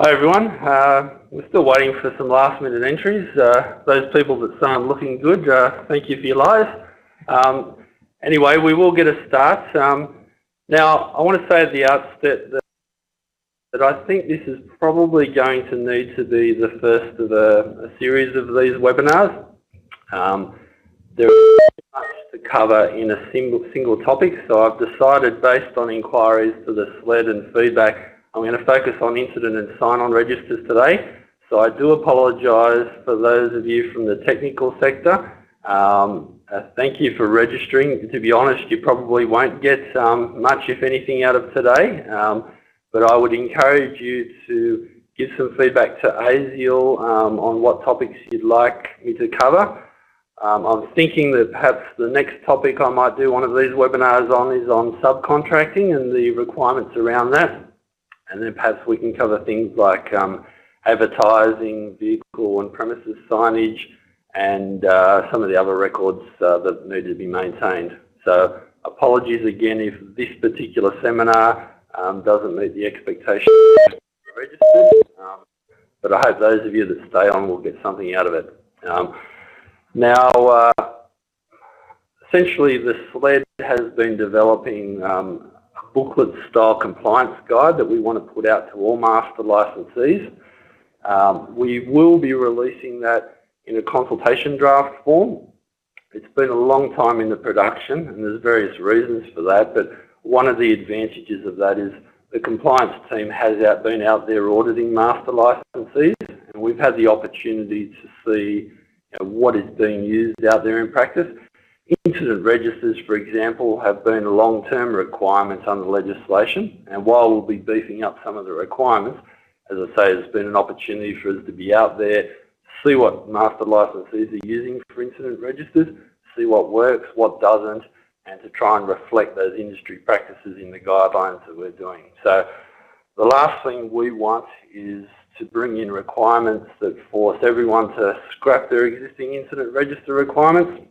Hi everyone, we're still waiting for some last minute entries. Those people that sound looking good, thank you for your lives. Anyway, we will get a start. Now, I want to say at the outset that I think this is probably going to need to be the first of a series of these webinars. There is much to cover in a single topic, so I've decided, based on inquiries to the SLED and feedback, I'm going to focus on incident and sign-on registers today. So I do apologise for those of you from the technical sector. Thank you for registering. To be honest, you probably won't get much, if anything, out of today. But I would encourage you to give some feedback to ASIAL on what topics you'd like me to cover. I'm thinking that perhaps the next topic I might do one of these webinars on is on subcontracting and the requirements around that. And then perhaps we can cover things like advertising, vehicle and premises signage, and some of the other records that need to be maintained. So apologies again if this particular seminar doesn't meet the expectations of the registered, but I hope those of you that stay on will get something out of it. Now, essentially the SLED has been developing booklet-style compliance guide that we want to put out to all master licensees. We will be releasing that in a consultation draft form. It's been a long time in the production, and there's various reasons for that, but one of the advantages of that is the compliance team has been out there auditing master licensees, and we've had the opportunity to see what is being used out there in practice. Incident registers, for example, have been a long-term requirement under legislation, and while we'll be beefing up some of the requirements, as I say, it's been an opportunity for us to be out there, see what master licensees are using for incident registers, see what works, what doesn't, and to try and reflect those industry practices in the guidelines that we're doing. So the last thing we want is to bring in requirements that force everyone to scrap their existing incident register requirements.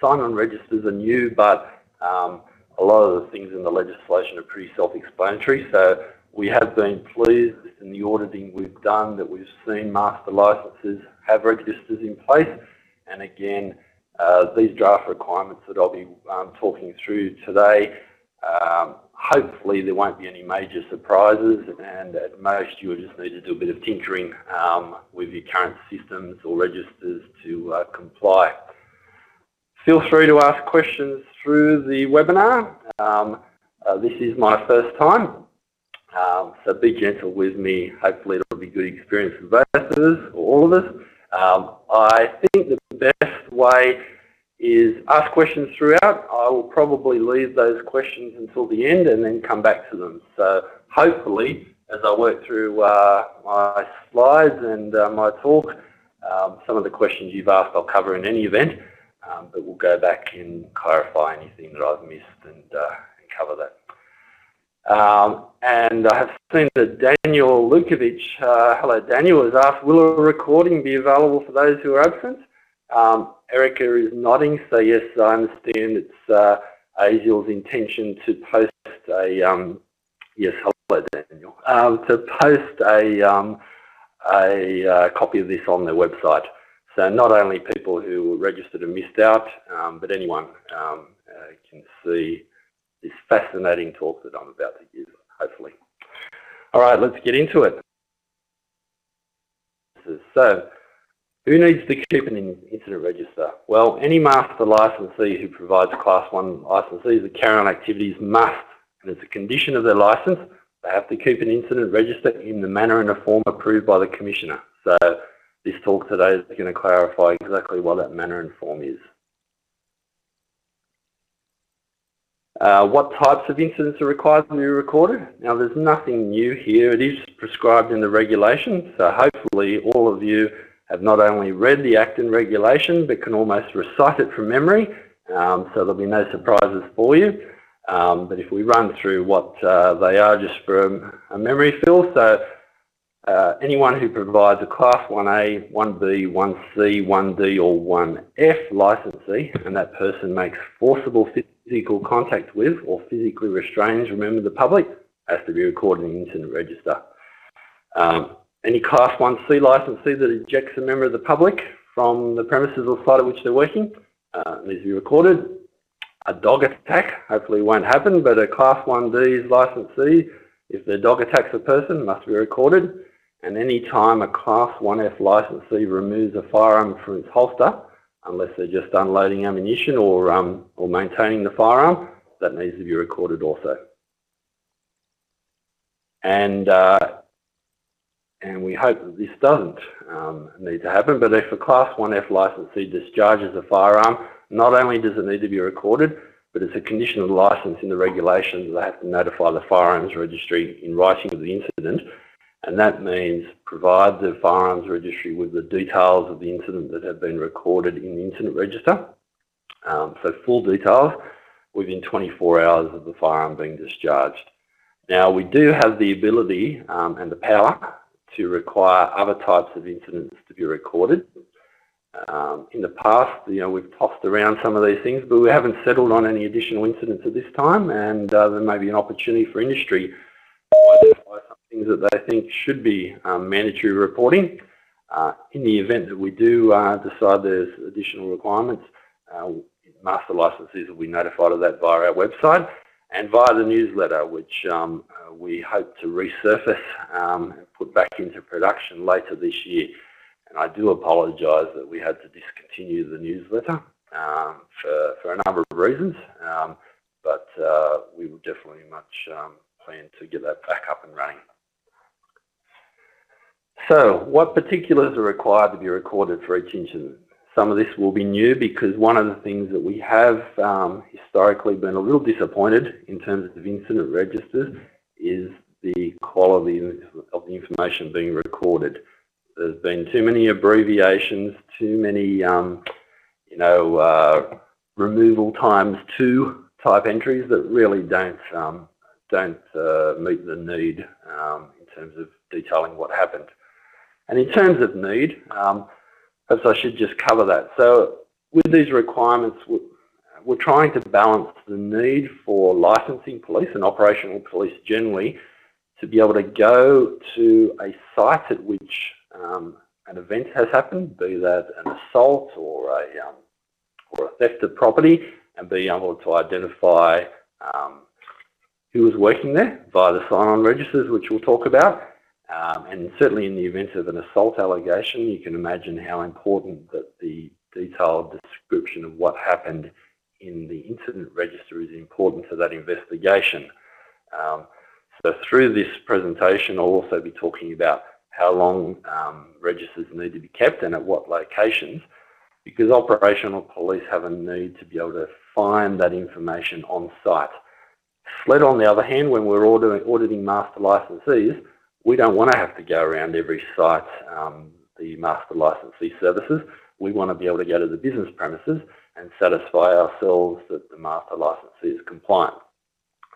Sign-on registers are new, but a lot of the things in the legislation are pretty self-explanatory. So we have been pleased in the auditing we've done that we've seen master licenses have registers in place. And again, these draft requirements that I'll be talking through today, hopefully there won't be any major surprises, and at most you'll just need to do a bit of tinkering with your current systems or registers to comply. Feel free to ask questions through the webinar. This is my first time, so be gentle with me. Hopefully it'll be a good experience for both of us, or all of us. I think the best way is ask questions throughout. I will probably leave those questions until the end and then come back to them. So hopefully, as I work through my slides and my talk, some of the questions you've asked I'll cover in any event. But we'll go back and clarify anything that I've missed and cover that. And I have seen that Daniel Lukovic, hello Daniel, has asked, will a recording be available for those who are absent? Erica is nodding, so yes, I understand it's ASIAL's intention to post a, yes, hello Daniel, to post a copy of this on their website. So not only people who were registered and missed out, but anyone can see this fascinating talk that I'm about to give, hopefully. All right, let's get into it. So, who needs to keep an incident register? Well, any master licensee who provides Class 1 licensees that carry on activities must, and it's a condition of their license, they have to keep an incident register in the manner and the form approved by the Commissioner. So, this talk today is going to clarify exactly what that manner and form is. What types of incidents are required to be recorded? Now there's nothing new here, it is prescribed in the regulation, so hopefully all of you have not only read the Act and regulation but can almost recite it from memory, so there'll be no surprises for you. But if we run through what they are just for a memory fill, so anyone who provides a Class 1A, 1B, 1C, 1D or 1F licensee, and that person makes forcible physical contact with or physically restrains, remember, the public, has to be recorded in the incident register. Any Class 1C licensee that ejects a member of the public from the premises or site at which they're working needs to be recorded. A dog attack, hopefully won't happen, but a Class 1D's licensee, if their dog attacks a person, must be recorded. And any time a Class 1F licensee removes a firearm from its holster, unless they're just unloading ammunition or maintaining the firearm, that needs to be recorded also. And we hope that this doesn't need to happen, but if a Class 1F licensee discharges a firearm, not only does it need to be recorded, but it's a condition of the licence in the regulations they have to notify the firearms registry in writing of the incident, and that means provide the firearms registry with the details of the incident that have been recorded in the incident register. So full details within 24 hours of the firearm being discharged. Now we do have the ability and the power to require other types of incidents to be recorded. In the past, we've tossed around some of these things, but we haven't settled on any additional incidents at this time, and there may be an opportunity for industry to identify some things that they think should be mandatory reporting. In the event that we do decide there's additional requirements, master licensees will be notified of that via our website and via the newsletter, which we hope to resurface and put back into production later this year. And I do apologise that we had to discontinue the newsletter for a number of reasons, but we will definitely much plan to get that back up and running. So, what particulars are required to be recorded for each incident? Some of this will be new because one of the things that we have historically been a little disappointed in terms of incident registers is the quality of the information being recorded. There's been too many abbreviations, too many, removal times 2 type entries that really don't meet the need in terms of detailing what happened. And in terms of need, perhaps I should just cover that. So with these requirements, we're trying to balance the need for licensing police and operational police generally to be able to go to a site at which an event has happened, be that an assault or a theft of property, and be able to identify who was working there via the sign-on registers, which we'll talk about. And certainly in the event of an assault allegation, you can imagine how important that the detailed description of what happened in the incident register is important to that investigation. So through this presentation, I'll also be talking about how long registers need to be kept and at what locations, because operational police have a need to be able to find that information on site. SLED, on the other hand, when we're auditing master licensees, we don't want to have to go around every site the master licensee services. We want to be able to go to the business premises and satisfy ourselves that the master licensee is compliant.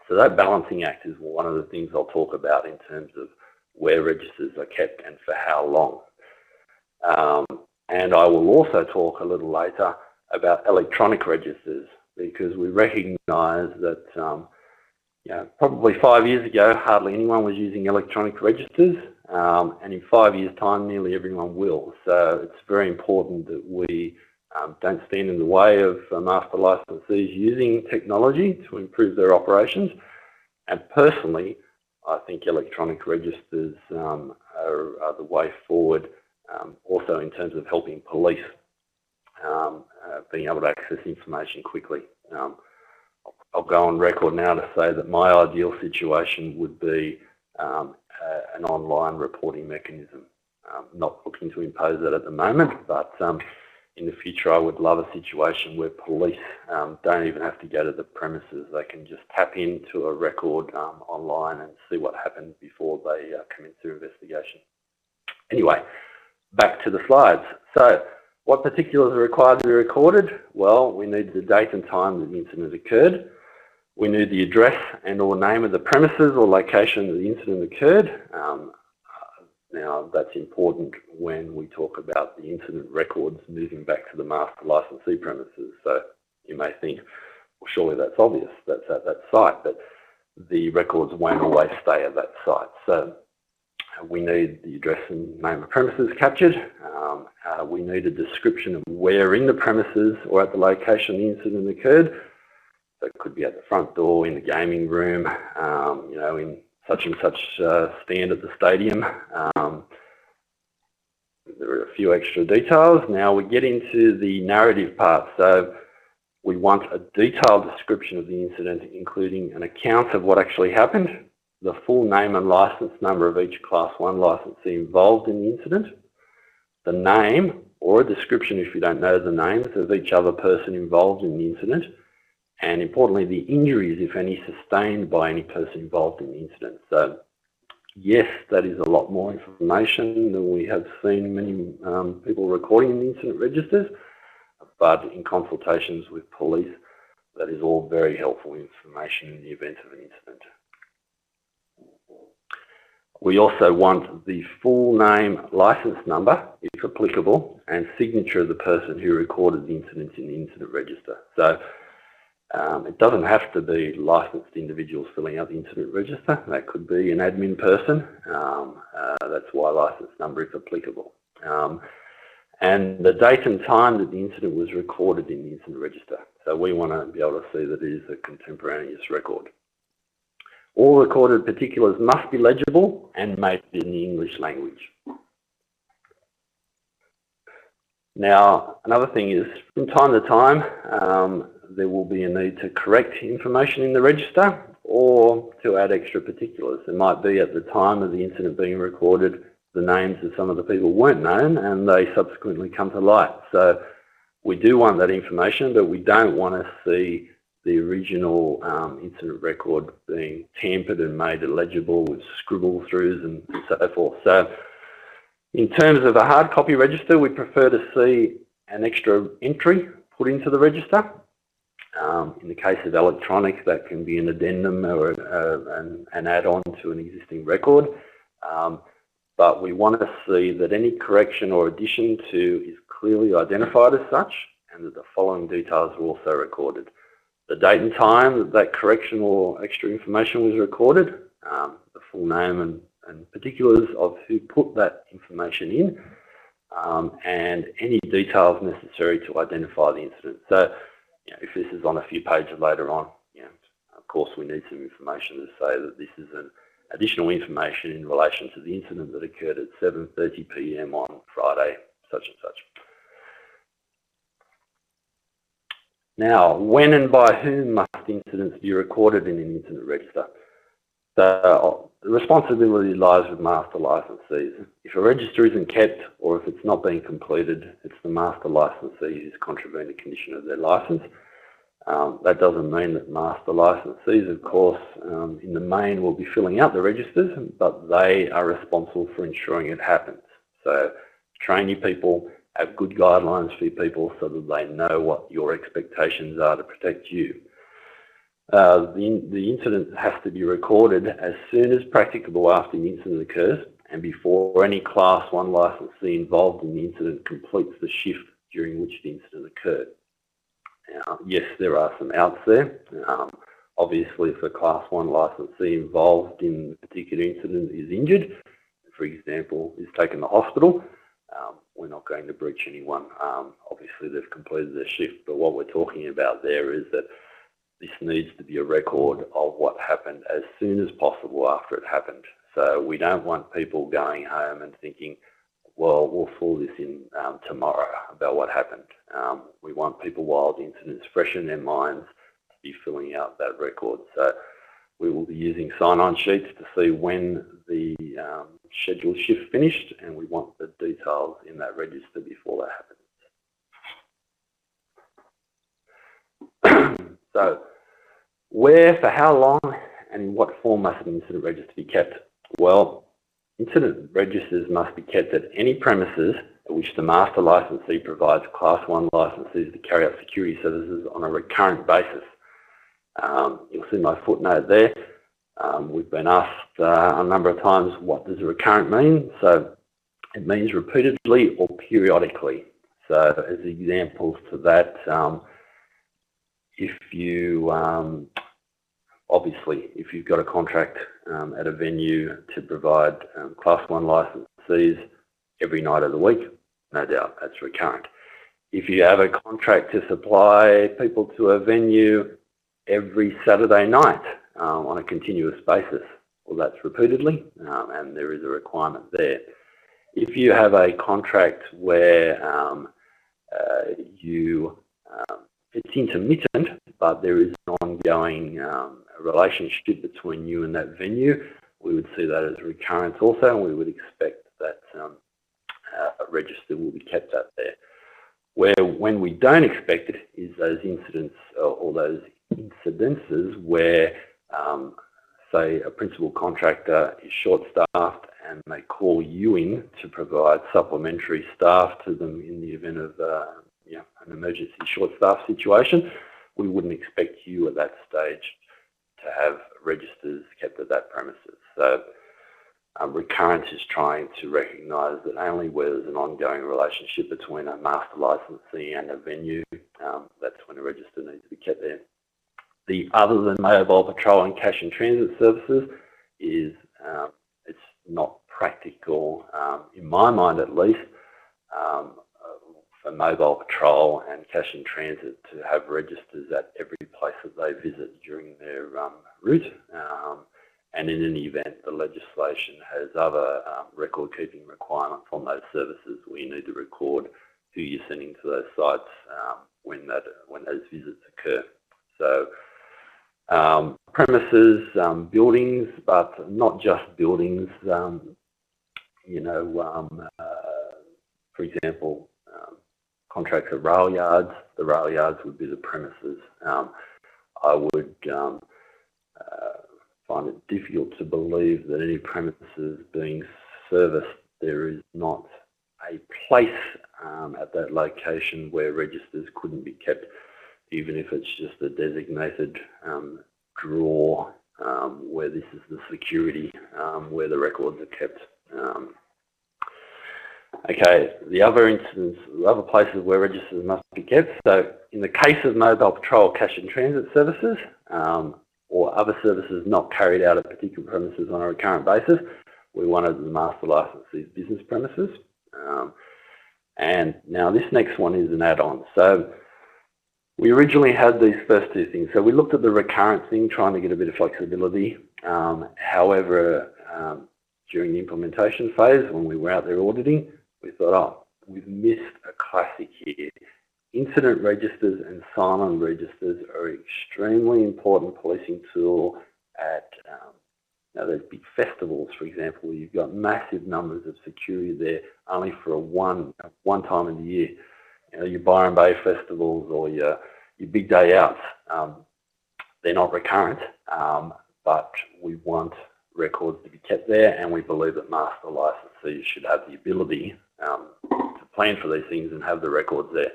So that balancing act is one of the things I'll talk about in terms of where registers are kept and for how long. And I will also talk a little later about electronic registers, because we recognise that probably 5 years ago hardly anyone was using electronic registers, and in 5 years' time nearly everyone will. So it's very important that we don't stand in the way of master licensees using technology to improve their operations. And personally, I think electronic registers are the way forward, also in terms of helping police being able to access information quickly. I'll go on record now to say that my ideal situation would be an online reporting mechanism. Not looking to impose that at the moment, but in the future I would love a situation where police don't even have to go to the premises. They can just tap into a record online and see what happened before they commence their investigation. Anyway, back to the slides. So, what particulars are required to be recorded? Well, we need the date and time that the incident occurred. We need the address and or name of the premises or location that the incident occurred. Now, that's important when we talk about the incident records moving back to the master licensee premises. So you may think, well, surely that's obvious, that's at that site, but the records won't always stay at that site. So We need the address and name of premises captured. We need a description of where in the premises or at the location the incident occurred. So it could be at the front door, in the gaming room, you know, in such and such stand at the stadium. There are a few extra details. Now we get into the narrative part. So we want a detailed description of the incident, including an account of what actually happened, the full name and license number of each Class 1 licensee involved in the incident, the name or a description, if you don't know the names, of each other person involved in the incident, and importantly the injuries, if any, sustained by any person involved in the incident. So yes, that is a lot more information than we have seen many people recording in the incident registers, but in consultations with police, that is all very helpful information in the event of an incident. We also want the full name, license number, if applicable, and signature of the person who recorded the incident in the incident register. So it doesn't have to be licensed individuals filling out the incident register. That could be an admin person. That's why license number is applicable. And the date and time that the incident was recorded in the incident register. So we want to be able to see that it is a contemporaneous record. All recorded particulars must be legible and made in the English language. Now, another thing is, from time to time, there will be a need to correct information in the register or to add extra particulars. It might be at the time of the incident being recorded, the names of some of the people weren't known and they subsequently come to light. So we do want that information, but we don't want to see the original incident record being tampered and made illegible with scribble throughs and so forth. So in terms of a hard copy register, we prefer to see an extra entry put into the register. In the case of electronic, that can be an addendum or an add-on to an existing record. But we want to see that any correction or addition to is clearly identified as such, and that the following details are also recorded. The date and time that that correction or extra information was recorded, the full name and particulars of who put that information in, and any details necessary to identify the incident. So, you know, if this is on a few pages later on, you know, of course we need some information to say that this is an additional information in relation to the incident that occurred at 7:30 p.m. on Friday, such and such. Now, when and by whom must incidents be recorded in an incident register? So the responsibility lies with master licensees. If a register isn't kept or if it's not being completed, it's the master licensee who's contravened the condition of their license. That doesn't mean that master licensees, of course, in the main will be filling out the registers, but they are responsible for ensuring it happens. So train your people, have good guidelines for your people so that they know what your expectations are to protect you. The incident has to be recorded as soon as practicable after the incident occurs and before any Class 1 licensee involved in the incident completes the shift during which the incident occurred. Now, yes, there are some outs there. Obviously, if a Class 1 licensee involved in a particular incident is injured, for example, is taken to hospital, we're not going to breach anyone. Obviously, they've completed their shift, but what we're talking about there is that this needs to be a record of what happened as soon as possible after it happened. So we don't want people going home and thinking, well, we'll fill this in tomorrow about what happened. We want people, while the incident's fresh in their minds, to be filling out that record. So we will be using sign-on sheets to see when the scheduled shift finished, and we want the details in that register before that happens. So where, for how long, and in what form must an incident register be kept? Well, incident registers must be kept at any premises at which the master licensee provides Class 1 licensees to carry out security services on a recurrent basis. You'll see my footnote there. We've been asked a number of times, what does recurrent mean? So it means repeatedly or periodically. So as examples to that, if you, obviously, if you've got a contract at a venue to provide Class 1 licensees every night of the week, no doubt that's recurrent. If you have a contract to supply people to a venue every Saturday night on a continuous basis, well, that's repeatedly, and there is a requirement there. If you have a contract where it's intermittent, but there is an ongoing relationship between you and that venue, we would see that as recurrence also, and we would expect that a register will be kept up there. When we don't expect it is those incidents or those incidences where, say, a principal contractor is short-staffed and they call you in to provide supplementary staff to them in the event of an emergency short-staff situation. We wouldn't expect you at that stage to have registers kept at that premises. So recurrence is trying to recognise that only where there's an ongoing relationship between a master licensee and a venue, that's when a register needs to be kept there. The other than mobile patrol and cash and transit services is it's not practical, in my mind at least, for mobile patrol and cash and transit to have registers at every place that they visit during their route. And in any event, the legislation has other record-keeping requirements on those services where you need to record who you're sending to those sites when those visits occur. So premises, buildings, but not just buildings. For example, contracts of rail yards. The rail yards would be the premises. I would find it difficult to believe that any premises being serviced, there is not a place at that location where registers couldn't be kept, even if it's just a designated drawer where this is the security, where the records are kept. Okay, the other places where registers must be kept. So in the case of mobile patrol, cash and transit services, or other services not carried out at particular premises on a recurrent basis, we wanted the master licensee's business premises. And now this next one is an add-on. So we originally had these first two things. So we looked at the recurrent thing, trying to get a bit of flexibility. However, during the implementation phase, when we were out there auditing, we thought, oh, we've missed a classic here. Incident registers and sign-on registers are an extremely important policing tool at those big festivals, for example, where you've got massive numbers of security there only for one time of the year. You know, your Byron Bay festivals or your big day outs, they're not recurrent, but we want records to be kept there, and we believe that master licensees should have the ability to plan for these things and have the records there.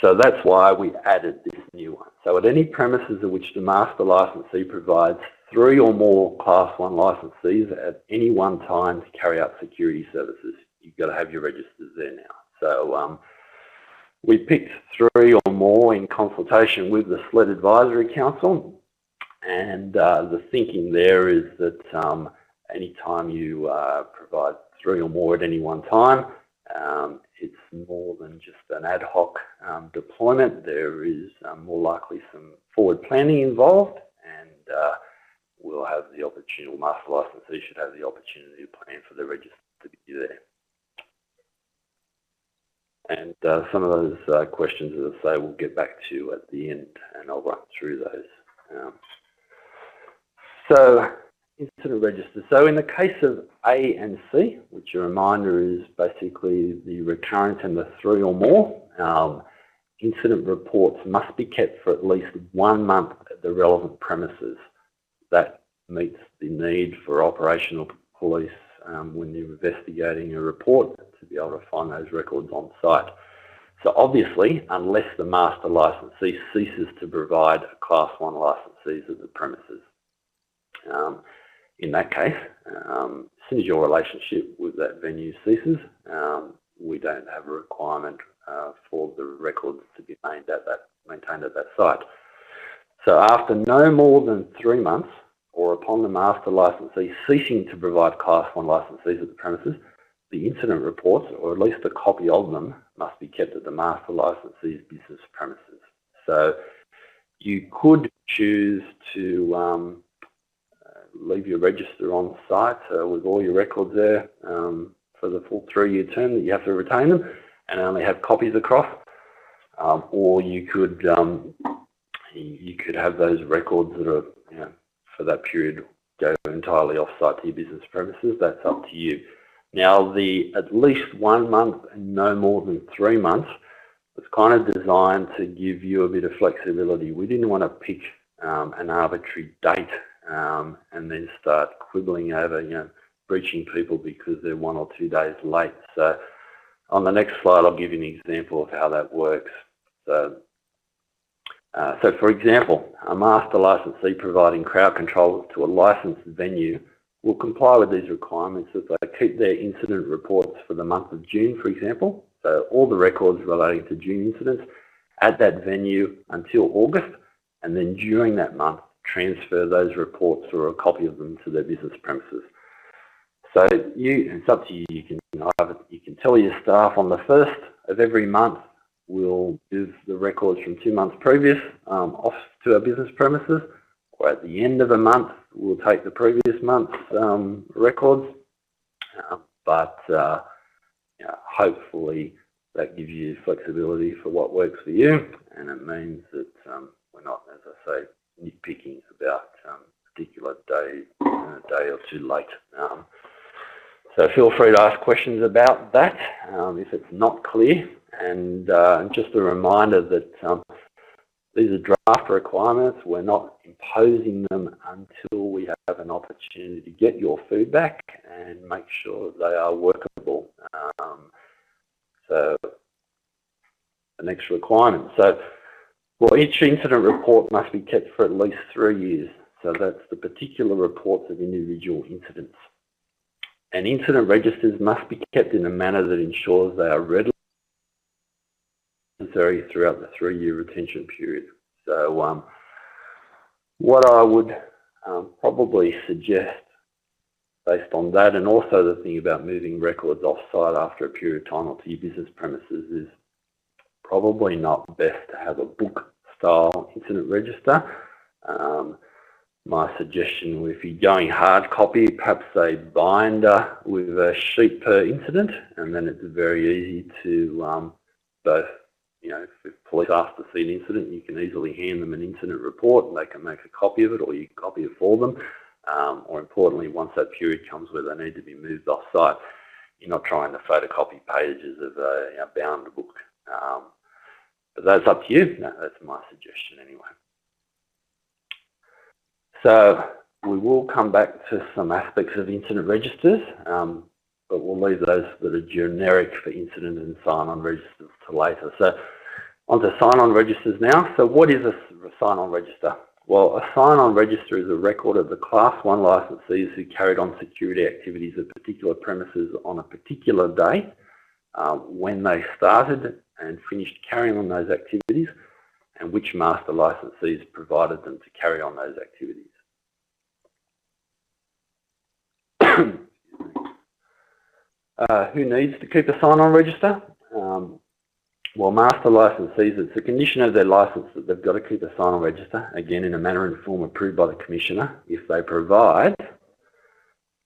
So that's why we added this new one. So at any premises at which the master licensee provides 3 or more Class 1 licensees at any one time to carry out security services, you've got to have your registers there now. So we picked 3 or more in consultation with the SLED Advisory Council, and the thinking there is that any time you provide 3 or more at any one time, it's more than just an ad hoc deployment. There is more likely some forward planning involved, and we'll have the opportunity, master licensee should have the opportunity to plan for the register to be there. And some of those questions, as I say, we'll get back to at the end, and I'll run through those. So, incident registers. So in the case of A and C, which a reminder is basically the recurrent and the 3 or more, incident reports must be kept for at least 1 month at the relevant premises. That meets the need for operational police when they're investigating a report to be able to find those records on site. So obviously, unless the master licensee ceases to provide Class 1 licensees at the premises. In that case, as soon as your relationship with that venue ceases, we don't have a requirement for the records to be maintained at that site. So after no more than 3 months, or upon the master licensee ceasing to provide Class 1 licensees at the premises, the incident reports, or at least a copy of them, must be kept at the master licensee's business premises. So you could choose to leave your register on site with all your records there for the full 3-year term that you have to retain them, and only have copies across, or you could have those records that are, for that period, go entirely off-site to your business premises. That's up to you. Now, the at least 1 month and no more than 3 months was kind of designed to give you a bit of flexibility. We didn't want to pick an arbitrary date and then start quibbling over, breaching people because they're 1 or 2 days late. So on the next slide, I'll give you an example of how that works. So for example, a master licensee providing crowd control to a licensed venue will comply with these requirements if they keep their incident reports for the month of June, for example. So all the records relating to June incidents at that venue until August, and then during that month, transfer those reports or a copy of them to their business premises. So it's up to you. You can tell your staff on the 1st of every month, we'll move the records from 2 months previous off to our business premises, or at the end of a month, we'll take the previous month's records. But hopefully that gives you flexibility for what works for you, and it means that we're not, as I say, nitpicking about a particular day or two late. So feel free to ask questions about that if it's not clear. And just a reminder that these are draft requirements. We're not imposing them until we have an opportunity to get your feedback and make sure that they are workable. So the next requirement. So each incident report must be kept for at least 3 years. So that's the particular reports of individual incidents. And incident registers must be kept in a manner that ensures they are readily necessary throughout the 3-year retention period. So what I would probably suggest based on that, and also the thing about moving records off-site after a period of time onto your business premises, is probably not best to have a book-style incident register. My suggestion, if you're going hard copy, perhaps a binder with a sheet per incident, and then it's very easy to both, if police ask to see an incident, you can easily hand them an incident report and they can make a copy of it, or you can copy it for them. Or importantly, once that period comes where they need to be moved off-site, you're not trying to photocopy pages of a bound book. But that's up to you. No, that's my suggestion anyway. So we will come back to some aspects of incident registers, but we'll leave those that are generic for incident and sign-on registers to later. So on to sign-on registers now. So what is a sign-on register? Well, a sign-on register is a record of the Class 1 licensees who carried on security activities at particular premises on a particular day, when they started and finished carrying on those activities, and which master licensees provided them to carry on those activities. Who needs to keep a sign-on register? Well, master licensees, it's a condition of their license that they've got to keep a sign-on register, again in a manner and form approved by the Commissioner, if they provide.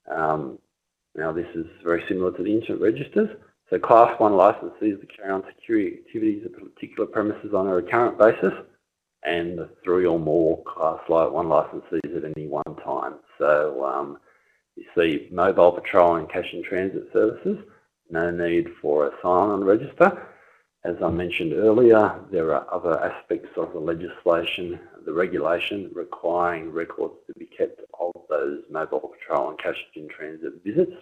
Now this is very similar to the incident registers. So Class 1 licensees that carry on security activities at particular premises on a recurrent basis, and the 3 or more Class 1 licensees at any one time. So you see mobile patrol and cash in transit services, no need for a sign-on register. As I mentioned earlier, there are other aspects of the legislation, the regulation requiring records to be kept of those mobile patrol and cash in transit visits.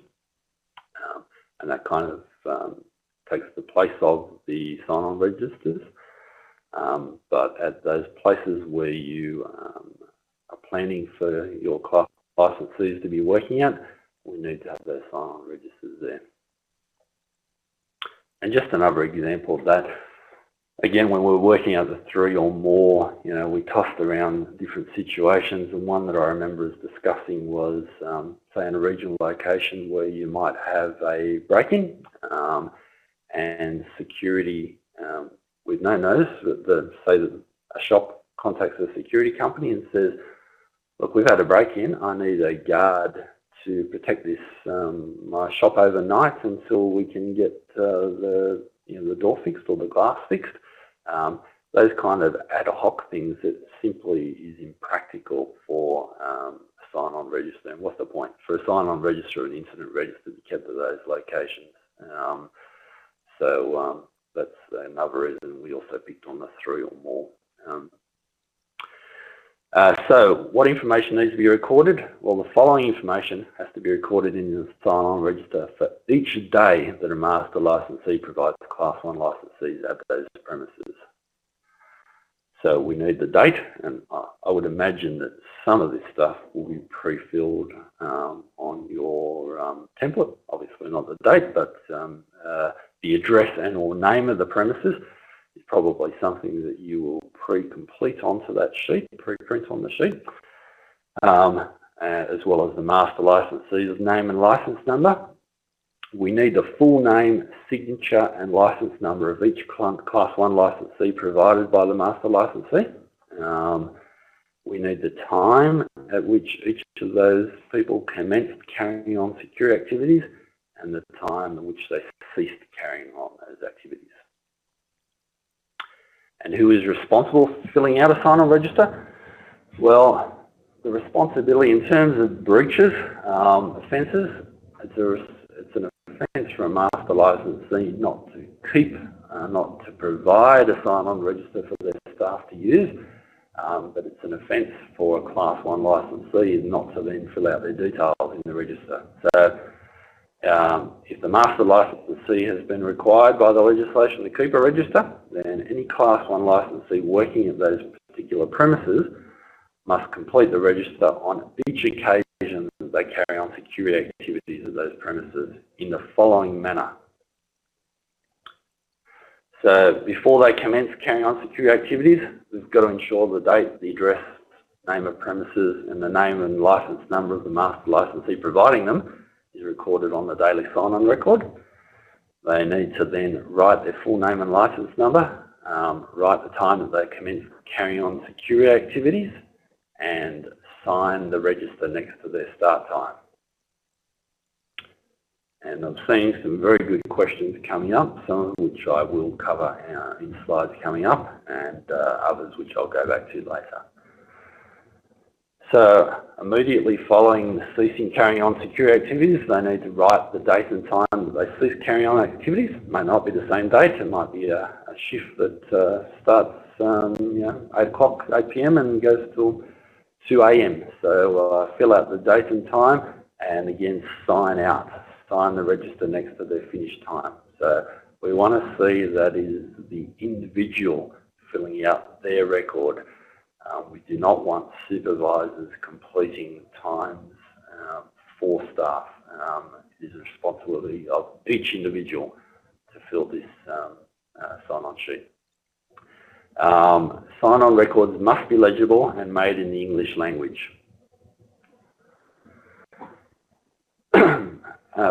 And that kind of takes the place of the sign-on registers. But at those places where you are planning for your class licensees to be working at, we need to have those sign-on registers there. And just another example of that, again, when we're working out the 3 or more, you know, we tossed around different situations, and one that I remember us discussing was, say, in a regional location where you might have a break-in and security with no notice, say that a shop contacts a security company and says, look, we've had a break-in, I need a guard to protect this my shop overnight until we can get the door fixed or the glass fixed. Those kind of ad hoc things that simply is impractical for a sign-on register. And what's the point? For a sign-on register or an incident register to be kept at those locations. So that's another reason we also picked on the 3 or more. So what information needs to be recorded? Well, the following information has to be recorded in the sign-on register for each day that a master licensee provides Class 1 licensees at those premises. So we need the date, and I would imagine that some of this stuff will be pre-filled on your template. Obviously not the date, but the address and or name of the premises is probably something that you will pre-complete onto that sheet, pre-print on the sheet, as well as the master licensee's name and license number. We need the full name, signature and license number of each Class 1 licensee provided by the master licensee. We need the time at which each of those people commenced carrying on security activities and the time at which they ceased carrying on those activities. And who is responsible for filling out a sign-on register? Well, the responsibility in terms of breaches, offences, it's an offence for a master licensee not to keep, not to provide a sign-on register for their staff to use, but it's an offence for a Class 1 licensee not to then fill out their details in the register. So if the master licensee has been required by the legislation to keep a register, then any Class 1 licensee working at those particular premises must complete the register on each occasion that they carry on security activities at those premises in the following manner. So before they commence carrying on security activities, we've got to ensure the date, the address, name of premises, and the name and license number of the master licensee providing them is recorded on the daily sign-on record. They need to then write their full name and license number, write the time that they commence carrying on security activities, and sign the register next to their start time. And I'm seeing some very good questions coming up, some of which I will cover in slides coming up, and others which I'll go back to later. So immediately following ceasing carrying on security activities, they need to write the date and time that they cease carrying on activities. It may not be the same date, it might be a shift that starts 8 p.m. and goes till 2 a.m. So fill out the date and time, and again sign the register next to their finished time. So we want to see that is the individual filling out their record. We do not want supervisors completing times for staff. It is the responsibility of each individual to fill this sign-on sheet. Sign-on records must be legible and made in the English language.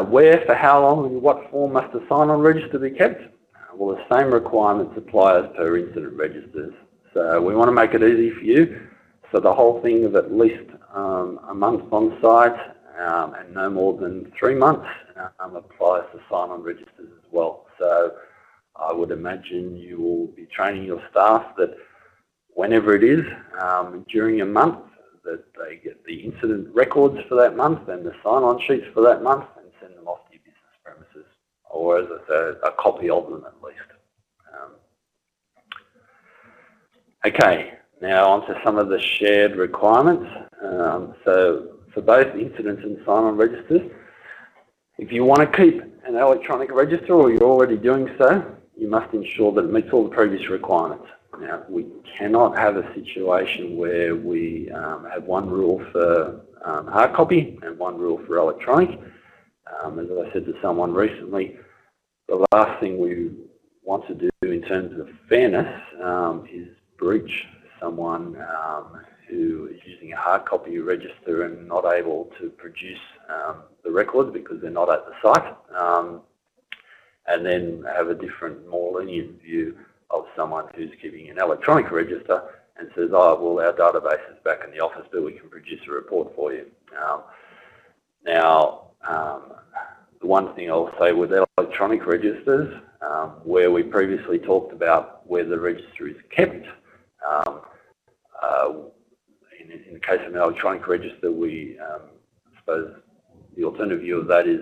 Where, for how long, and in what form must the sign-on register be kept? Well, the same requirements apply as per incident registers. So we want to make it easy for you. So the whole thing of at least a month on site and no more than 3 months applies to sign-on registers as well. So I would imagine you will be training your staff that whenever it is during a month that they get the incident records for that month and the sign-on sheets for that month and send them off to your business premises, or as I said, a copy of them at least. Okay, now on to some of the shared requirements. So for both incidents and sign-on registers, if you want to keep an electronic register or you're already doing so, you must ensure that it meets all the previous requirements. Now, we cannot have a situation where we have one rule for hard copy and one rule for electronic. As I said to someone recently, the last thing we want to do in terms of fairness is breach someone who is using a hard copy register and not able to produce the records because they're not at the site, and then have a different, more lenient view of someone who's keeping an electronic register and says, oh, well, our database is back in the office, but we can produce a report for you. Now, the one thing I'll say with electronic registers, where we previously talked about where the register is kept, in the case of an electronic register, we, I suppose the alternative view of that is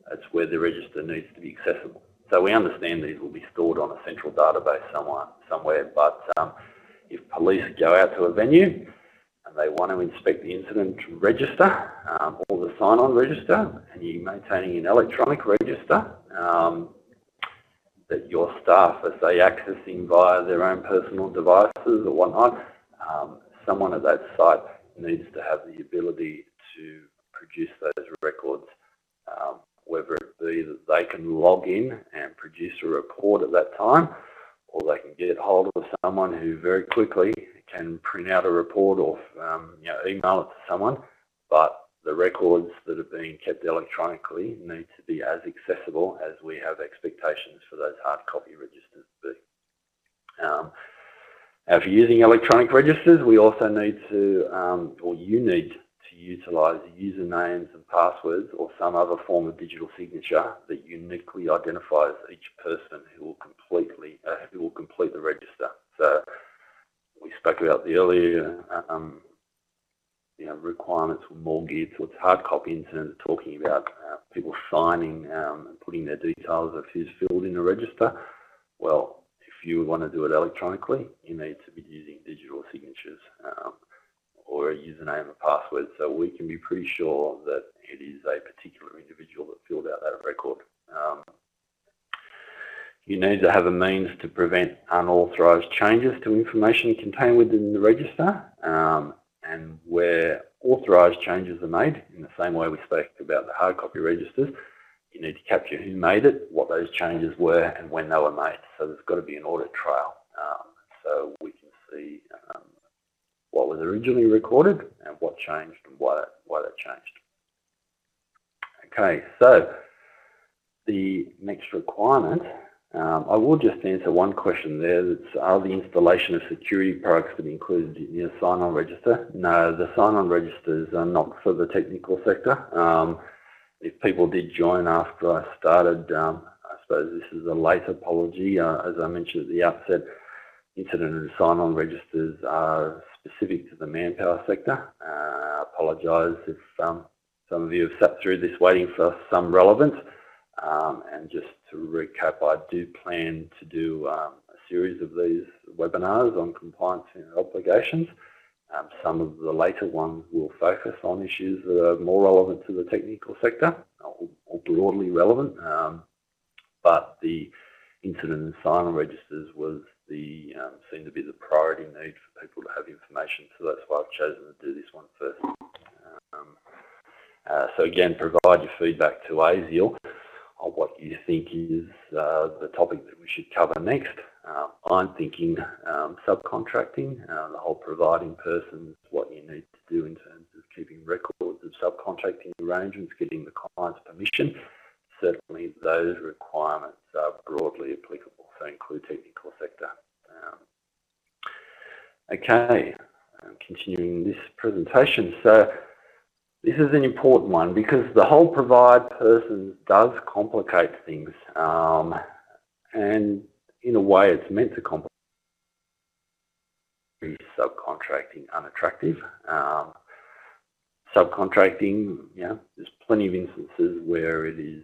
that's where the register needs to be accessible. So we understand these will be stored on a central database somewhere, but if police go out to a venue and they want to inspect the incident register or the sign-on register, and you're maintaining an electronic register that your staff are, say, accessing via their own personal devices or whatnot, someone at that site needs to have the ability to produce those records, whether it be that they can log in and produce a report at that time, or they can get hold of someone who very quickly can print out a report or email it to someone, but the records that are being kept electronically need to be as accessible as we have expectations for those hard copy registers to be. If you're using electronic registers, we also need to, or you need to utilise usernames and passwords or some other form of digital signature that uniquely identifies each person who will complete the register. So we spoke about the earlier requirements were more geared towards hard copy in terms of talking about people signing and putting their details of who's filled in the register. Well, if you want to do it electronically, you need to be using digital signatures or a username and password, so we can be pretty sure that it is a particular individual that filled out that record. You need to have a means to prevent unauthorised changes to information contained within the register, and where authorised changes are made, in the same way we spoke about the hard copy registers, you need to capture who made it, what those changes were, and when they were made. So there's got to be an audit trail, so we can see what was originally recorded and what changed and why that changed. Okay, so the next requirement, I will just answer one question there. That's, are the installation of security products to be included in your sign-on register? No, the sign-on registers are not for the technical sector. If people did join after I started, I suppose this is a late apology. As I mentioned at the outset, incident and sign-on registers are specific to the manpower sector. I apologise if some of you have sat through this waiting for some relevance. And just to recap, I do plan to do a series of these webinars on compliance and obligations. Some of the later ones will focus on issues that are more relevant to the technical sector, or broadly relevant. But the incident and sign-on registers was seemed to be the priority need for people to have information, so that's why I've chosen to do this one first. So again, provide your feedback to ASIAL on what you think is the topic that we should cover next. I'm thinking subcontracting, the whole providing persons, what you need to do in terms of keeping records of subcontracting arrangements, getting the client's permission. Certainly those requirements are broadly applicable, so include technical sector. Okay, continuing this presentation. So this is an important one because the whole provide persons does complicate things, and in a way it's meant to complicate subcontracting unattractive. Subcontracting, there's plenty of instances where it is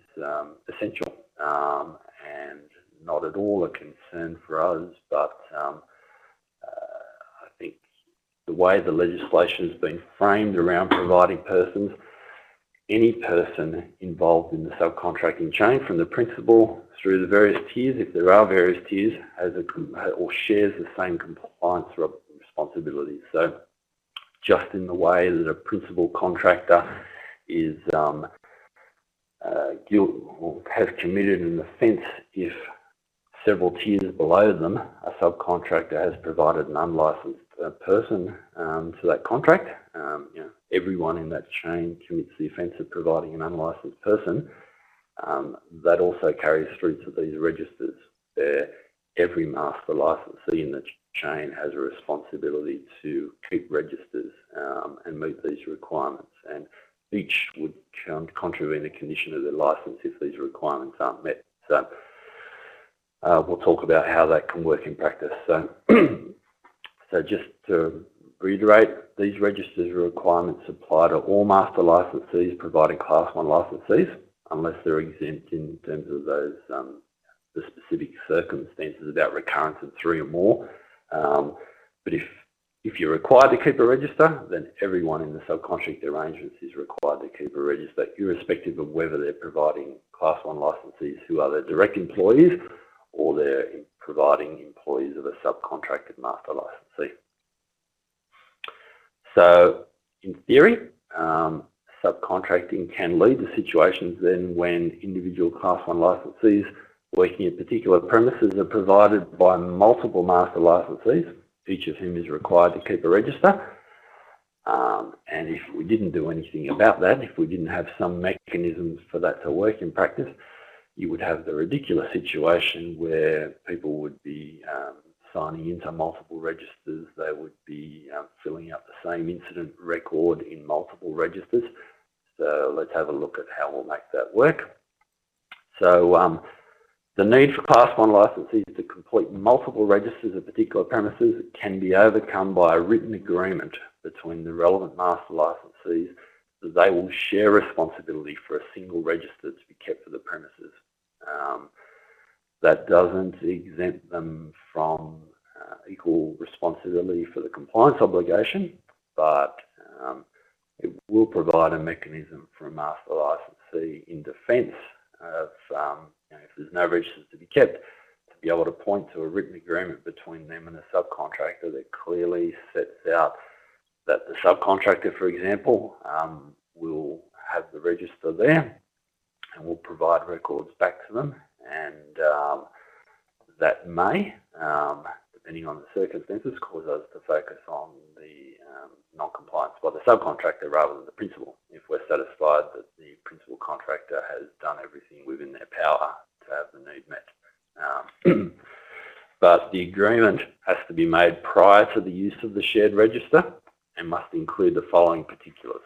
essential and not at all a concern for us, but I think the way the legislation has been framed around providing persons, any person involved in the subcontracting chain, from the principal through the various tiers, if there are various tiers, has or shares the same compliance responsibilities. So just in the way that a principal contractor is has committed an offence if several tiers below them, a subcontractor has provided an unlicensed person to that contract. Everyone in that chain commits the offence of providing an unlicensed person. That also carries through to these registers. Every master licensee in the chain has a responsibility to keep registers and meet these requirements, and each would contravene the condition of their license if these requirements aren't met. So we'll talk about how that can work in practice. So, so just to reiterate, these registers requirements apply to all master licensees providing Class 1 licensees, unless they're exempt in terms of those the specific circumstances about recurrence of 3 or more. But if you're required to keep a register, then everyone in the subcontract arrangements is required to keep a register, irrespective of whether they're providing Class 1 licensees who are their direct employees or they're providing employees of a subcontracted master licensee. So in theory, subcontracting can lead to situations then when individual Class 1 licensees working at particular premises are provided by multiple master licensees, each of whom is required to keep a register. And if we didn't do anything about that, if we didn't have some mechanisms for that to work in practice, you would have the ridiculous situation where people would be signing into multiple registers. They would be filling out the same incident record in multiple registers. So let's have a look at how we'll make that work. So the need for Class 1 licensees to complete multiple registers of particular premises can be overcome by a written agreement between the relevant master licensees that they will share responsibility for a single register to be kept for the premises. That doesn't exempt them from equal responsibility for the compliance obligation, but it will provide a mechanism for a master licensee in defence of if there's no registers to be kept, to be able to point to a written agreement between them and a subcontractor that clearly sets out that the subcontractor, for example, will have the register there and will provide records back to them, and that may, depending on the circumstances, cause us to focus on the non-compliance by the subcontractor rather than the principal, if we're satisfied that the principal contractor has done everything within their power to have the need met. But the agreement has to be made prior to the use of the shared register and must include the following particulars.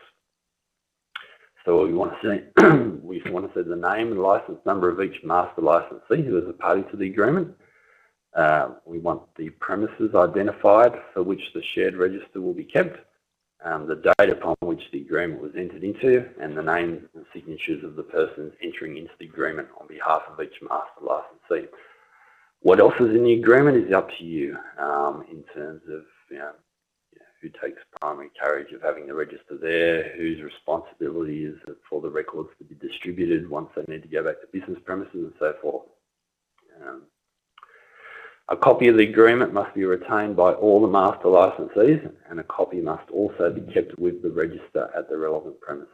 So we want to see, the name and license number of each master licensee who is a party to the agreement. We want the premises identified for which the shared register will be kept, the date upon which the agreement was entered into, and the names and signatures of the persons entering into the agreement on behalf of each master licensee. What else is in the agreement is up to you in terms of who takes primary carriage of having the register there, whose responsibility is for the records to be distributed once they need to go back to business premises, and so forth. A copy of the agreement must be retained by all the master licensees, and a copy must also be kept with the register at the relevant premises.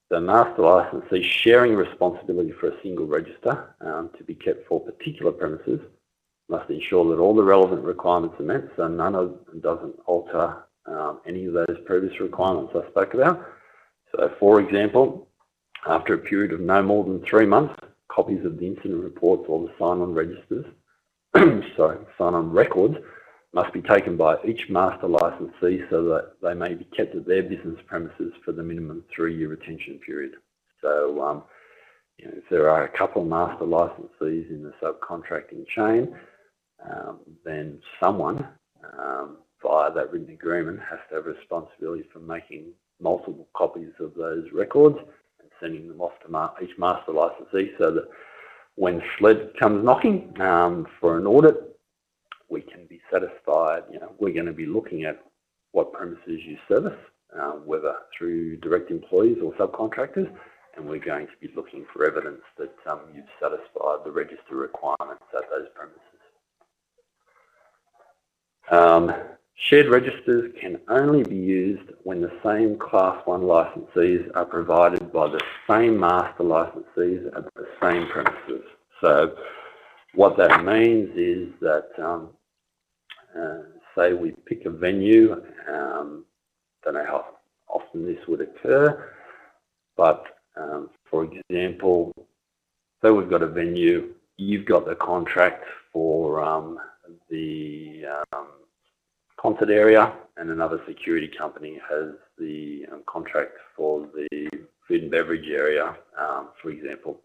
The master licensee sharing responsibility for a single register to be kept for particular premises must ensure that all the relevant requirements are met, so none of them doesn't alter any of those previous requirements I spoke about. So, for example, after a period of no more than 3 months, copies of the incident reports or the sign-on registers, sign-on records, must be taken by each master licensee so that they may be kept at their business premises for the minimum 3-year retention period. So, if there are a couple of master licensees in the subcontracting chain, then someone, via that written agreement, has to have responsibility for making multiple copies of those records and sending them off to each master licensee, so that when SLED comes knocking for an audit, we can be satisfied. We're going to be looking at what premises you service, whether through direct employees or subcontractors, and we're going to be looking for evidence that you've satisfied the register requirements at those premises. Shared registers can only be used when the same Class 1 licensees are provided by the same master licensees at the same premises. So what that means is that, say we pick a venue, don't know how often this would occur, but for example, so we've got a venue, you've got the contract for the concert area, and another security company has the contract for the food and beverage area, for example.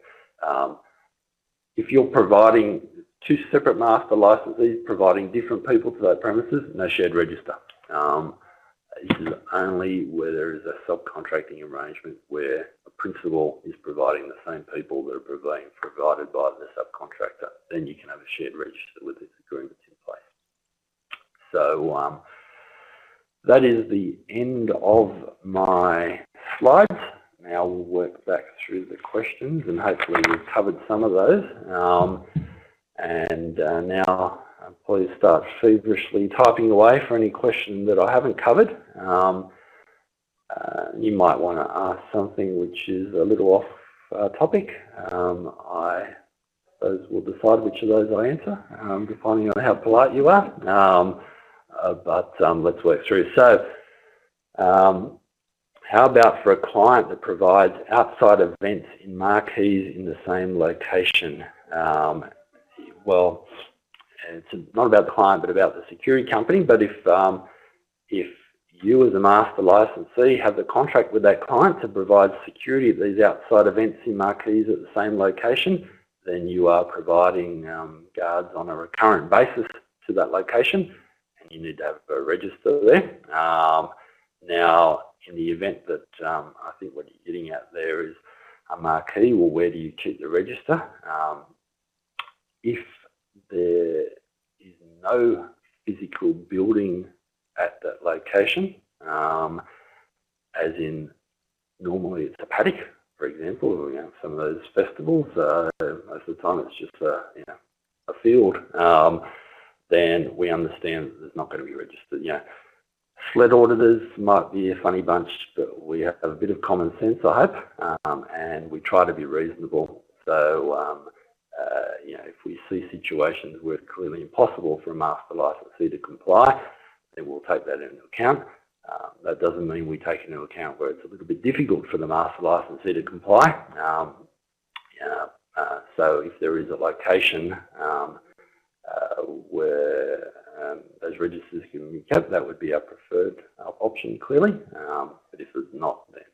If you're providing two separate master licensees providing different people to that premises, no shared register. This is only where there is a subcontracting arrangement where a principal is providing the same people that are being provided by the subcontractor. Then you can have a shared register with this agreement in place. So that is the end of my slides. Now we'll work back through the questions, and hopefully we've covered some of those. Now please start feverishly typing away for any question that I haven't covered. You might want to ask something which is a little off topic. I suppose we'll decide which of those I answer, depending on how polite you are. Let's work through. So, how about for a client that provides outside events in marquees in the same location? Well, it's not about the client, but about the security company. But if you as a master licensee have the contract with that client to provide security at these outside events in marquees at the same location, then you are providing guards on a recurrent basis to that location, and you need to have a register there. Now, in the event that I think what you're getting at there is a marquee, well, where do you keep the register? If there is no physical building at that location, as in normally it's a paddock, for example, you know, some of those festivals, most of the time it's just a field, then we understand that there's not going to be registered. You know, SLED auditors might be a funny bunch, but we have a bit of common sense, I hope, and we try to be reasonable. So, you know, if we see situations where it's clearly impossible for a master licensee to comply, then we'll take that into account. That doesn't mean we take into account where it's a little bit difficult for the master licensee to comply. So if there is a location where those registers can be kept, that would be our preferred option, clearly. But if it's not, then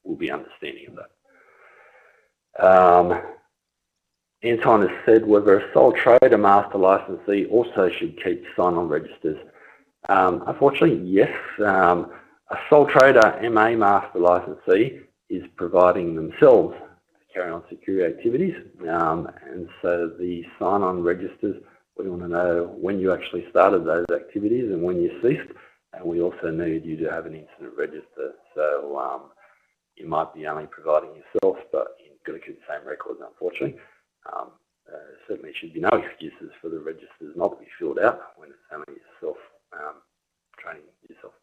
we'll be understanding of that. Anton has said whether a sole trader master licensee also should keep sign-on registers. Unfortunately, yes. A sole trader MA master licensee is providing themselves to carry on security activities, and so the sign-on registers, we want to know when you actually started those activities and when you ceased, and we also need you to have an incident register. So you might be only providing yourself, but you've got to keep the same records, unfortunately. Certainly should be no excuses for the registers not to be filled out when it's only yourself training yourself.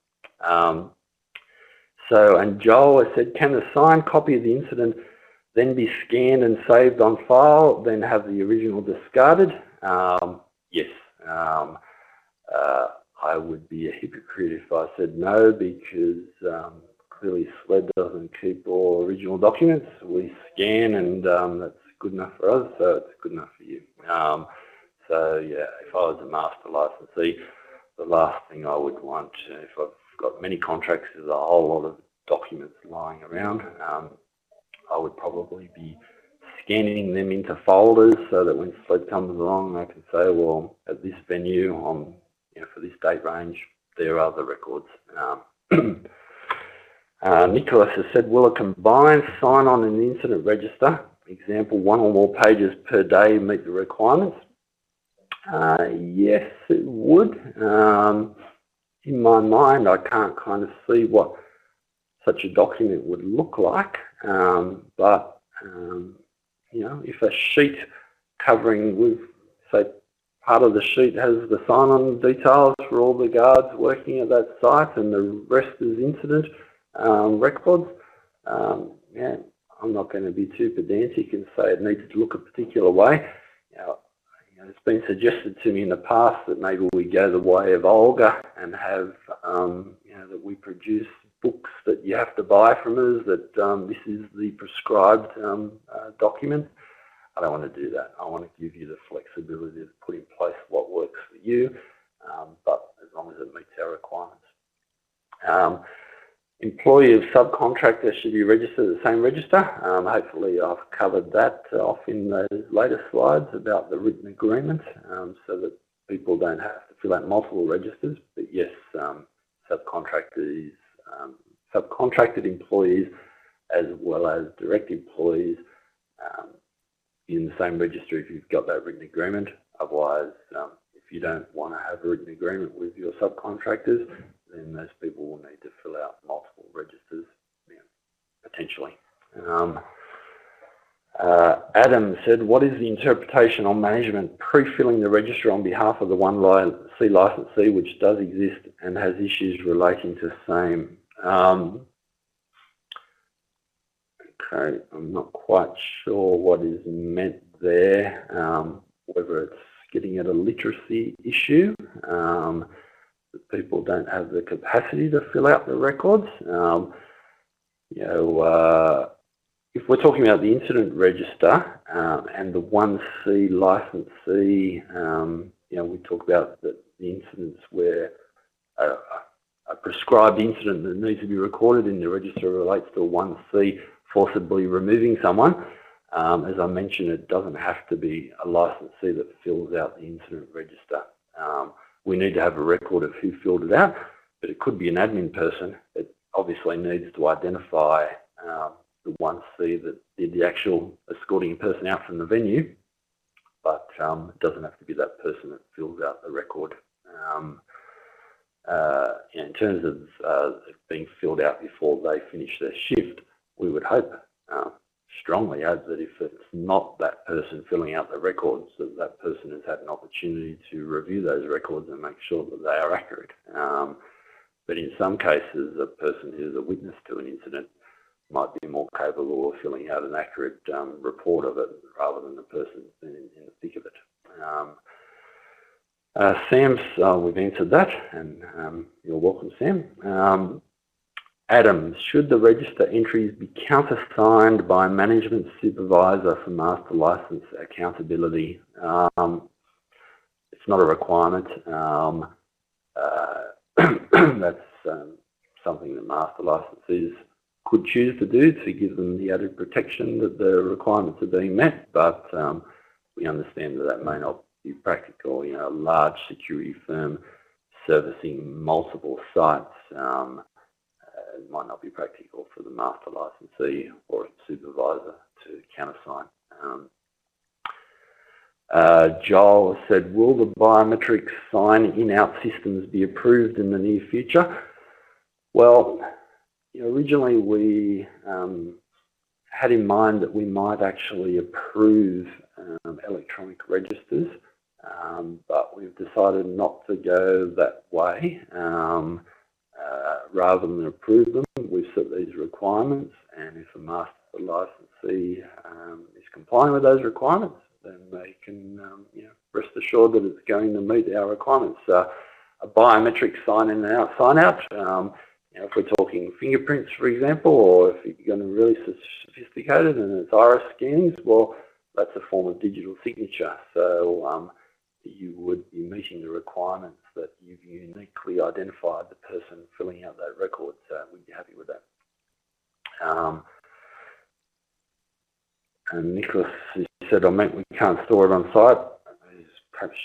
And Joel has said, can the signed copy of the incident then be scanned and saved on file, then have the original discarded? Yes. I would be a hypocrite if I said no, because clearly SLED doesn't keep all original documents. We scan, and that's good enough for us, so it's good enough for you. So yeah, if I was a master licensee, the last thing I would want, if I've got many contracts, is a whole lot of documents lying around. I would probably be scanning them into folders so that when SLED comes along, I can say, well, at this venue, on for this date range, there are the records. Nicholas has said, will a combined sign-on and incident register, example, 1 or more pages per day, meet the requirements? Yes, it would. In my mind, I can't kind of see what such a document would look like, but if a sheet covering with, say, part of the sheet has the sign-on details for all the guards working at that site and the rest is incident records, I'm not going to be too pedantic and say it needs to look a particular way. It's been suggested to me in the past that maybe we go the way of Olga and have, that we produce books that you have to buy from us, that this is the prescribed document. I don't want to do that. I want to give you the flexibility to put in place what works for you, but as long as it meets our requirements. Employee of subcontractor should be registered at the same register. Hopefully I've covered that off in those later slides about the written agreement, so that people don't have to fill out multiple registers. But yes, subcontracted employees as well as direct employees in the same register if you've got that written agreement. Otherwise, if you don't want to have a written agreement with your subcontractors, then those people will need to fill out multiple registers, potentially. Adam said, what is the interpretation on management pre-filling the register on behalf of the 1C licensee which does exist and has issues relating to same? Okay, I'm not quite sure what is meant there, whether it's getting at a literacy issue, that people don't have the capacity to fill out the records. If we're talking about the incident register and the 1C licensee, we talk about the incidents where a prescribed incident that needs to be recorded in the register relates to a 1C forcibly removing someone. As I mentioned, it doesn't have to be a licensee that fills out the incident register. We need to have a record of who filled it out, but it could be an admin person that obviously needs to identify the 1C that did the actual escorting a person out from the venue, but it doesn't have to be that person that fills out the record. In terms of it being filled out before they finish their shift, we would hope, strongly hope, that if it's not that person filling out the records, that that person has had an opportunity to review those records and make sure that they are accurate. But in some cases, a person who's a witness to an incident might be more capable of filling out an accurate report of it rather than the person in the thick of it. Sam's, we've answered that, and you're welcome, Sam. Adam, should the register entries be countersigned by management supervisor for master license accountability? It's not a requirement. That's something that master licensees could choose to do to give them the added protection that the requirements are being met, but we understand that that may not be practical. A large security firm servicing multiple sites, it might not be practical for the master licensee or supervisor to countersign. Joel said, will the biometric sign-in-out systems be approved in the near future? Well, originally we had in mind that we might actually approve electronic registers, but we've decided not to go that way. Rather than approve them, we've set these requirements, and if a master licensee is complying with those requirements, then they can rest assured that it's going to meet our requirements. A biometric sign-in and sign-out, if we're talking fingerprints, for example, or if you're going to really sophisticated and it's iris scans, well, that's a form of digital signature. So you would be meeting the requirements that you've uniquely identified the person filling out that record. So we'd be happy with that. And Nicholas said, I meant we can't store it on site. Perhaps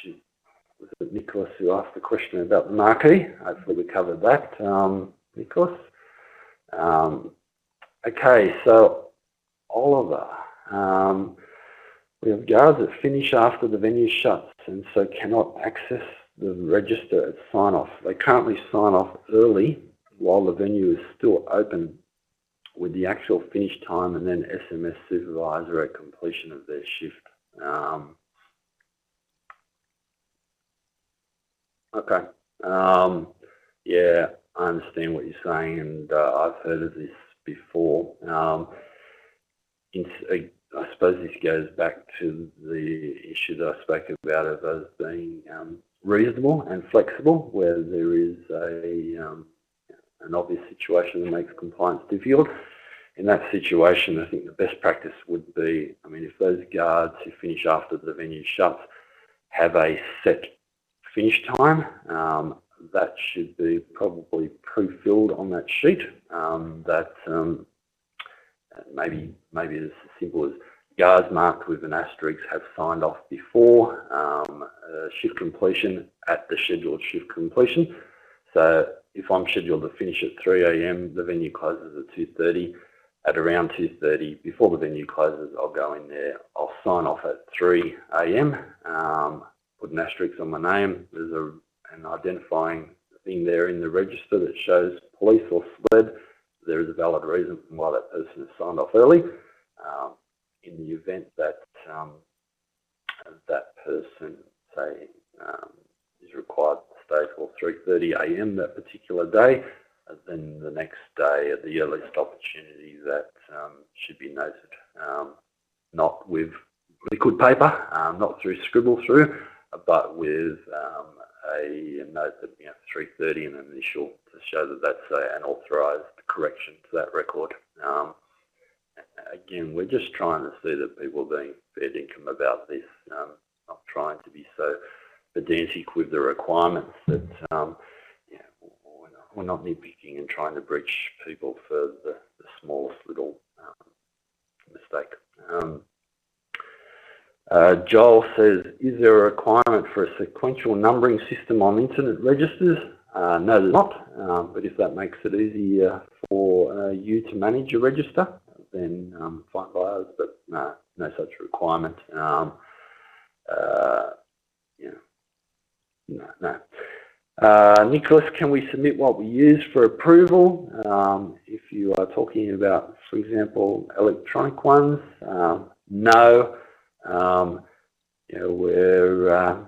was it Nicholas who asked the question about the marquee? Hopefully we covered that, Nicholas. Okay, so Oliver. We have guards that finish after the venue shuts and so cannot access the register at sign-off. They currently sign off early while the venue is still open with the actual finish time and then SMS supervisor at completion of their shift. Okay. Yeah, I understand what you're saying, and I've heard of this before. I suppose this goes back to the issue that I spoke about of us being reasonable and flexible, where there is an obvious situation that makes compliance difficult. In that situation, I think the best practice would be, I mean, if those guards who finish after the venue shuts have a set finish time, that should be probably pre-filled on that sheet. Maybe it's as simple as guards marked with an asterisk have signed off before shift completion at the scheduled shift completion. So if I'm scheduled to finish at 3 AM, the venue closes at 2:30. At around 2:30, before the venue closes, I'll go in there, I'll sign off at 3 AM, put an asterisk on my name. There's an identifying thing there in the register that shows police or SLED. There is a valid reason why that person has signed off early. In the event that that person, say, is required to stay till 3:30 AM that particular day, then the next day at the earliest opportunity that should be noted, not with liquid paper, not through scribble through, but with a note that 3:30 and an initial to show that that's an authorised correction to that record. Again, we're just trying to see that people are being fair dinkum about this, not trying to be so pedantic with the requirements that we're not nitpicking and trying to breach people for the smallest little mistake. Joel says, is there a requirement for a sequential numbering system on incident registers? No, there's not, but if that makes it easier for you to manage your register, then fine by us, but no such requirement. No. Nicholas, can we submit what we use for approval? If you are talking about, for example, electronic ones, no. We're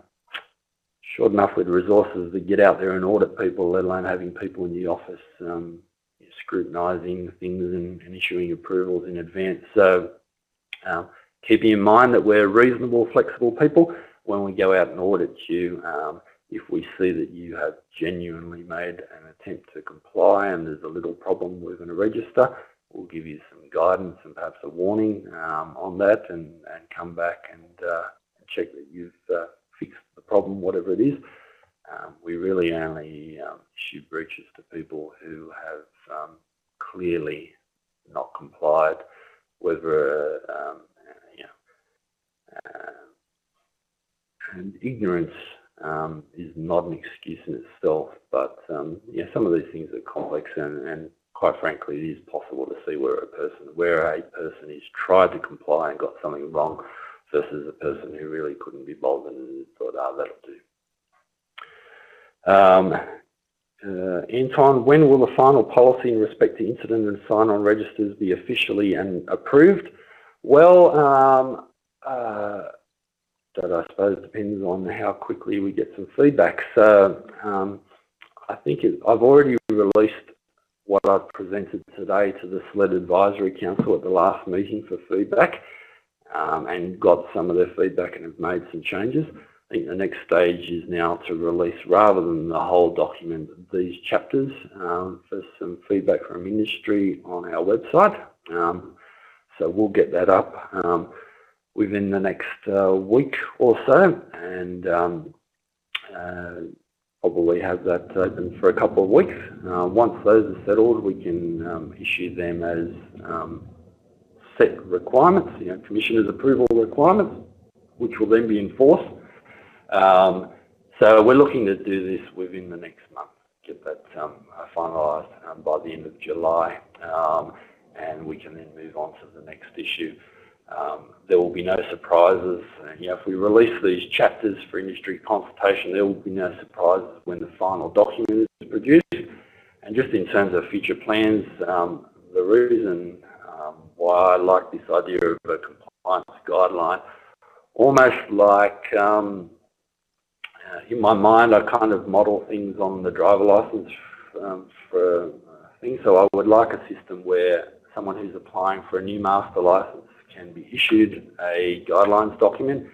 short enough with resources to get out there and audit people, let alone having people in the office scrutinising things and issuing approvals in advance. So keeping in mind that we're reasonable, flexible people, when we go out and audit you, if we see that you have genuinely made an attempt to comply and there's a little problem with a register, we'll give you some guidance and perhaps a warning on that, and come back and check that you've fixed the problem, whatever it is. We really only issue breaches to people who have clearly not complied, whether and ignorance is not an excuse in itself, but some of these things are complex, and quite frankly, it is possible to see where a person is tried to comply and got something wrong, versus a person who really couldn't be bothered and thought, that'll do. Anton, when will the final policy in respect to incident and sign-on registers be officially and approved? Well, that I suppose depends on how quickly we get some feedback. So I think I've already released what I've presented today to the SLED Advisory Council at the last meeting for feedback, and got some of their feedback and have made some changes. I think the next stage is now to release, rather than the whole document, these chapters for some feedback from industry on our website. So we'll get that up within the next week or so, and probably have that open for a couple of weeks. Once those are settled, we can issue them as set requirements, Commissioner's approval requirements, which will then be enforced. So we're looking to do this within the next month, get that finalised by the end of July, and we can then move on to the next issue. There will be no surprises. If we release these chapters for industry consultation, there will be no surprises when the final document is produced. And just in terms of future plans, the reason why I like this idea of a compliance guideline, almost like in my mind, I kind of model things on the driver license for things. So I would like a system where someone who's applying for a new master license can be issued a guidelines document,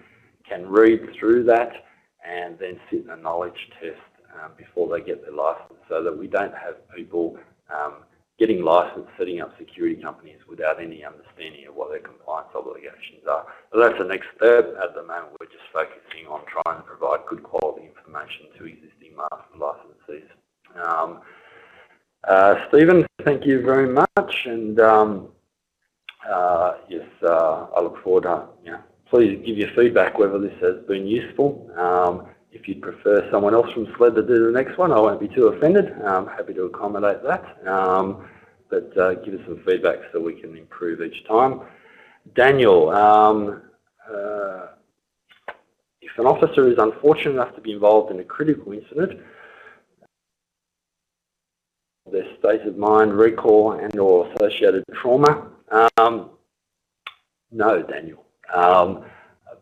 can read through that, and then sit a knowledge test before they get their license, so that we don't have people getting licensed, setting up security companies without any understanding of what their compliance obligations are. So that's the next step. At the moment, we're just focusing on trying to provide good quality information to existing master licensees. Stephen, thank you very much, and yes, I look forward to, please give your feedback whether this has been useful. If you'd prefer someone else from SLED to do the next one, I won't be too offended. I'm happy to accommodate that. But give us some feedback so we can improve each time. Daniel, if an officer is unfortunate enough to be involved in a critical incident, their state of mind, recall and or associated trauma, no, Daniel.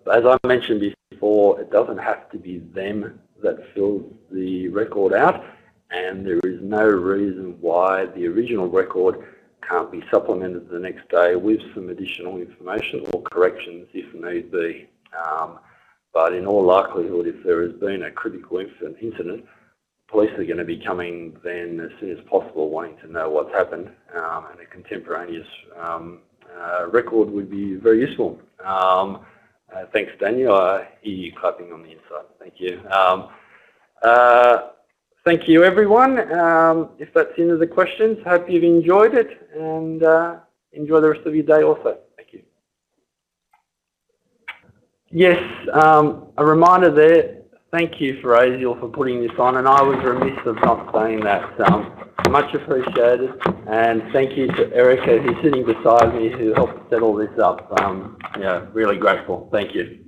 As I mentioned before, it doesn't have to be them that fills the record out, and there is no reason why the original record can't be supplemented the next day with some additional information or corrections if need be. But in all likelihood, if there has been a critical incident, police are going to be coming then as soon as possible, wanting to know what's happened, and a contemporaneous record would be very useful. Thanks, Daniel. I hear you clapping on the inside. Thank you. Thank you, everyone. If that's the end of the questions, hope you've enjoyed it, and enjoy the rest of your day also. Thank you. Yes, a reminder there. Thank you for ASIAL for putting this on, and I was remiss of not saying that. Much appreciated, and thank you to Erica, who's sitting beside me, who helped set all this up. Yeah, really grateful. Thank you.